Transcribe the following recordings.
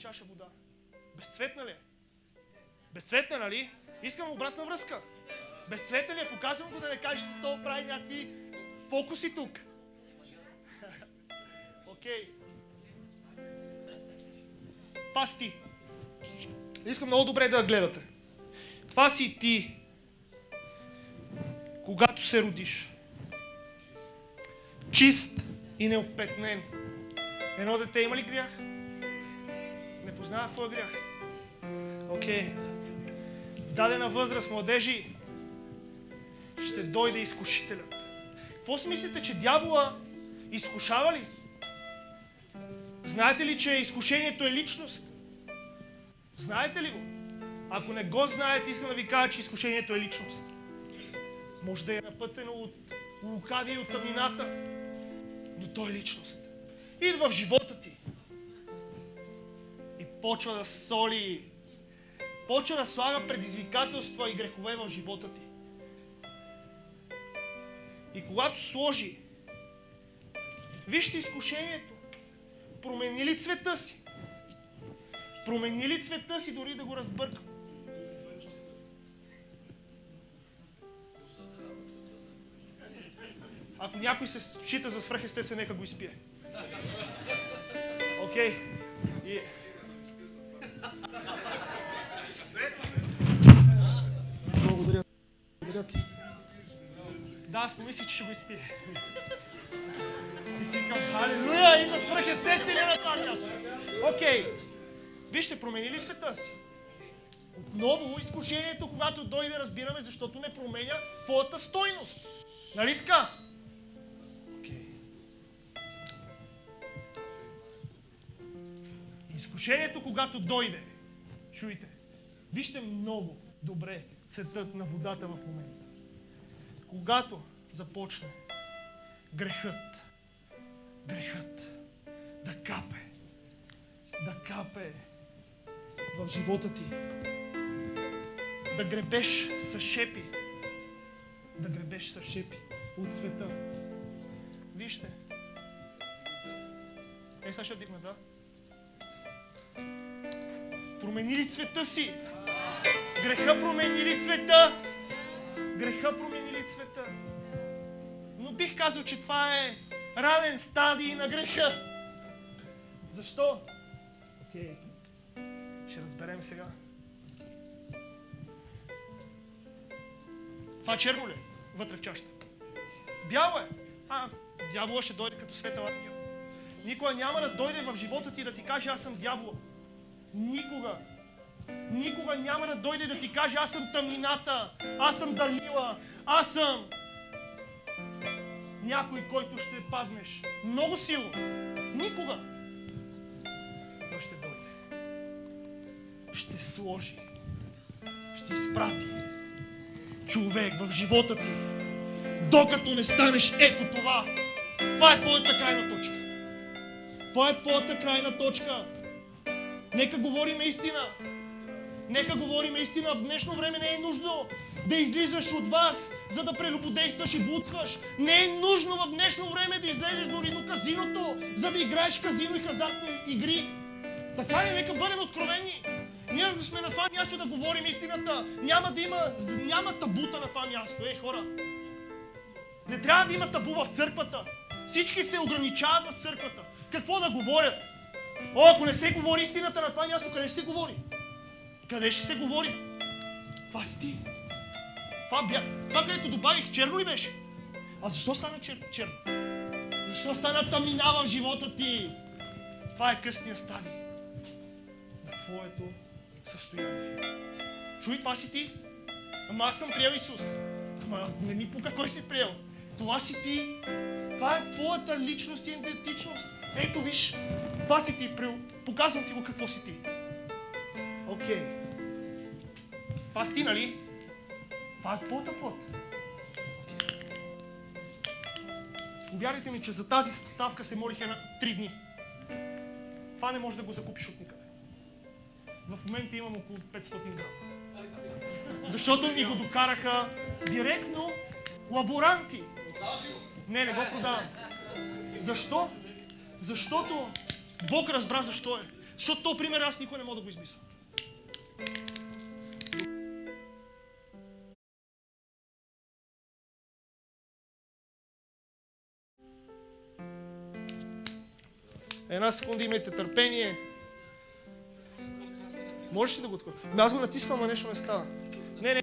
чаша вода. Безцветна ли е? Безцветна, нали? Искам обратна връзка. Безцветен ли е? Показвам го да не кажете, то прави някакви фокуси тук. Окей. Това си ти. Искам много добре да гледате. Това си ти, когато се родиш. Чист и неопетнен. Едно дете има ли грях? Не познава какво е грях. Окей. В дадена възраст, младежи, ще дойде изкушителят. Какво си мислите, че дявола изкушава ли? Знаете ли, че изкушението е личност? Знаете ли го? Ако не го знаете, искам да ви кажа, че изкушението е личност. Може да е напътено от лукавия и от тъмнината, но то е личност. Идва в живота ти и почва да соли, почва да слага предизвикателства и грехове в живота ти. И когато сложи, вижте изкушението, промени ли цвета си? Промени ли цвета си, дори да го разбъркам? Ако някой се счита за свръхестествен, нека го изпие. Окей. Благодаря. Благодаря ти. Да, аз помислих, че ще го изпие. И си викам, халелуя, има свръхестествения на това място. Окей. Вижте, промени ли цвета си? Отново изкушението, когато дойде, разбираме, защото не променя твоята стойност. Нали така? Окей. Изкушението, когато дойде, чуйте, вижте много добре цветът на водата в момента. Когато започне грехът да капе в живота ти, да гребеш с шепи от света. Вижте. Сега ще дигна, да? Промени ли цвета си? Греха промени ли цвета? Но бих казал, че това е ранен стадий на греха. Защо? Окей. Ще разберем сега. Това черно ли? Вътре в чашата. Бяло е. Дявола ще дойде като светъл ангел. Никога няма да дойде в живота ти да ти каже, аз съм дявола. Никога няма да дойде да ти каже, аз съм тъмнината, аз съм Далила, аз съм някой, който ще паднеш. Много силно. Никога. Той ще дойде. Ще сложи. Ще изпрати човек в живота ти, докато не станеш ето това. Това е твоята крайна точка. Нека говорим истина. В днешно време не е нужно да излизаш от вас, за да прелюбодействаш и блудстваш. Не е нужно в днешно време да излезеш дори до казиното, за да играеш казино и хазартни игри. Така ли? Нека бъдем откровени. Ние сме на това място да говорим истината. Няма табута на това място. Хора! Не трябва да има табу в църквата. Всички се ограничават в църквата. Какво да говорят? Ако не се говори истината на това място, къде ще се говори? Къде ще се говори? Това си ти. Това, където добавих, черно ли беше? А защо стана черно? Защо стана тъмнина в живота ти? Това е късния стадий на твоето състояние. Чуй, това си ти. Ама аз съм приел Исус. Ама не ми пука кой си приел. Това си ти. Това е твоята личност и идентичност. Ето виж, това си ти. Показвам ти го какво си ти. Окей. Това си ти, нали? Това е твоята плът. Повярвайте ми, че за тази съставка се молих 3 дни. Това не можеш да го закупиш от никъде. В момента имам около 500 грама. Защото ми го докараха директно лаборанти. Не го продавам. Защо? Защото Бог разбра защо е. Защото този пример аз никой не мога да го измисля. Една секунда, имайте търпение. Можеш ли да го отключа? Аз го натискам, а нещо не става. Не.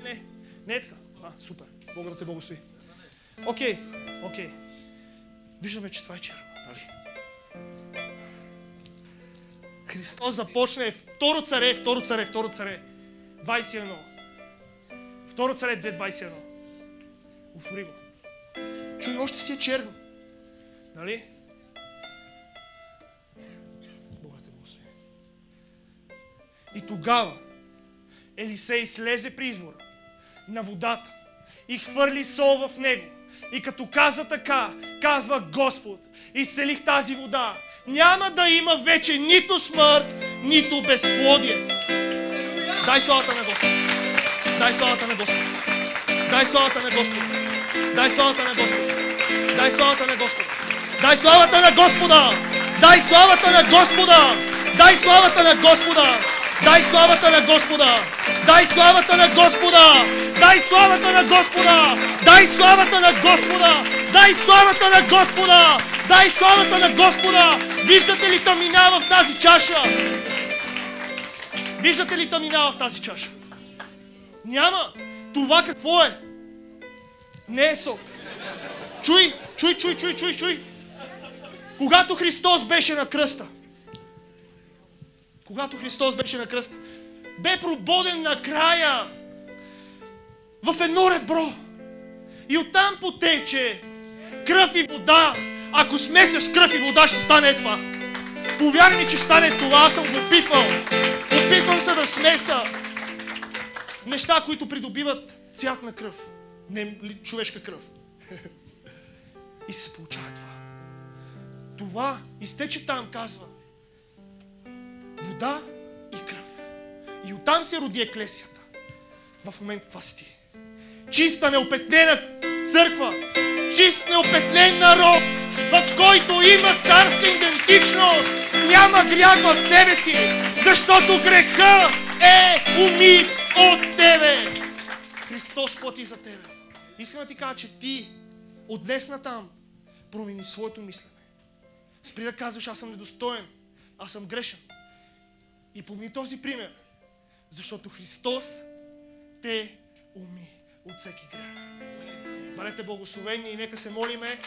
Не е така. Супер. Бога да те благослови. Окей. Виждаме, че това е черно. Нали? Христос започне Второ царе. 21. Второ царе 2.21. Отвори го. Чуй, още си е черно. Нали? Бога да те благослови. И тогава Елисей слезе при извора на водата и хвърли сол в него. И като каза така, казва Господ, изселих тази вода. Няма да има вече нито смърт, нито безплодие. Дай славата на Господа. Дай славата на Господа. Дай славата на Господа. Дай славата на Господа. Дай славата на Господа. Дай славата на Господа. Дай славата на Господа. Дай славата на Господа. Дай славата на Господа. Дай славата на Господа. Дай славата на Господа. Дай славата на Господа. Дай славата на Господа. Дай славата на Господа. Виждате ли тъмнина в тази чаша? Виждате ли тъмнина в тази чаша? Няма. Това какво е? Не е сок. Чуй. Когато Христос беше на кръста, бе прободен накрая в едно ребро. И оттам потече кръв и вода. Ако смесяш кръв и вода, ще стане това. Повярвай ми, че ще стане това. Аз съм го опитвал. Опитвам се да смеса неща, които придобиват цвят на кръв. Не човешка кръв. И се получава това. Това изтече там, казва. Вода и кръв. И оттам се роди еклесията. В момента това си ти. Чиста, неопетнена църква. Чист, неопетнен народ, в който има царска идентичност. Няма грях в себе си, защото греха е умит от тебе. Христос плати за тебе. Искам да ти кажа, че ти от днес натам промени своето мислене. Спри да казваш, аз съм недостоен, аз съм грешен. И помни този пример, защото Христос те уми от всеки грех. Бъдете благословени и нека се молиме.